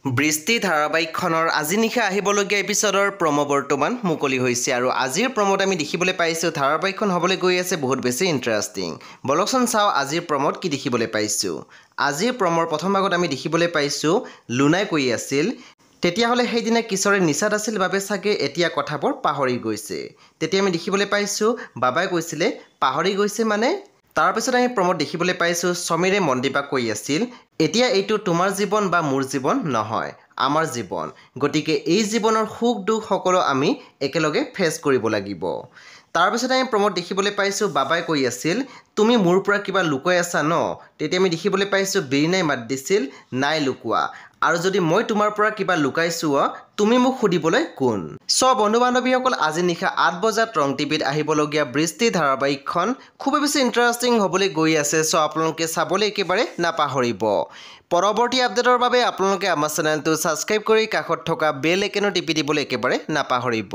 বৃষ্টি ধাৰাবাহিকখনৰ আজি নিশা আহিবলগীয়া এপিছডৰ প্ৰমো বৰ্তমান মুকলি হৈছে আৰু আজিৰ প্ৰমোত আমি দেখিবলৈ পাইছোঁ ধাৰাবাহিকখন হ'বলৈ গৈ আছে বহুত বেছি ইণ্টাৰেষ্টিং। বলকচোন চাওঁ আজিৰ প্ৰমোত কি দেখিবলৈ পাইছোঁ। আজিৰ প্ৰমোৰ প্ৰথম ভাগত আমি দেখিবলৈ পাইছোঁ লুনাই কৈ আছিল তেতিয়াহ'লে সেইদিনা কিশোৰে নিচাত আছিল বাবে চাগে এতিয়া কথাবোৰ পাহৰি গৈছে। তেতিয়া আমি দেখিবলৈ পাইছোঁ বাবাই কৈছিলে পাহৰি গৈছে মানে। তাৰপিছত আমি প্ৰমোত দেখিবলৈ পাইছোঁ সমীৰে মনদীপক কৈ আছিল এতিয়া এইটো তোমাৰ জীৱন বা মোৰ জীৱন নহয়, আমাৰ জীৱন, গতিকে এই জীৱনৰ সুখ দুখ সকলো আমি একেলগে ফেচ কৰিব লাগিব। তাৰপিছত আমি প্ৰমোত দেখিবলৈ পাইছোঁ বাবাই কৈ আছিল তুমি মোৰ পৰা কিবা লুকুৱাই আছা ন। তেতিয়া আমি দেখিবলৈ পাইছোঁ বিৰিণাই মাত দিছিল নাই লুকুৱা, আৰু যদি মই তোমাৰ পৰা কিবা লুকাইছোঁ তুমি মোক সুধিবলৈ কোন। বন্ধু বান্ধৱীসকল আজি নিশা 8 বজাত ৰং টিভিত আহিবলগীয়া বৃষ্টি ধাৰাবাহিকখন খুবেই বেছি ইণ্টাৰেষ্টিং হ'বলৈ গৈ আছে। আপোনালোকে চাবলৈ একেবাৰে নাপাহৰিব। পৰৱৰ্তী আপডেটৰ বাবে আপোনালোকে আমাৰ চেনেলটো ছাবস্ক্ৰাইব কৰি কাষত থকা বেল আইকনো টিপি দিবলৈ একেবাৰে নাপাহৰিব।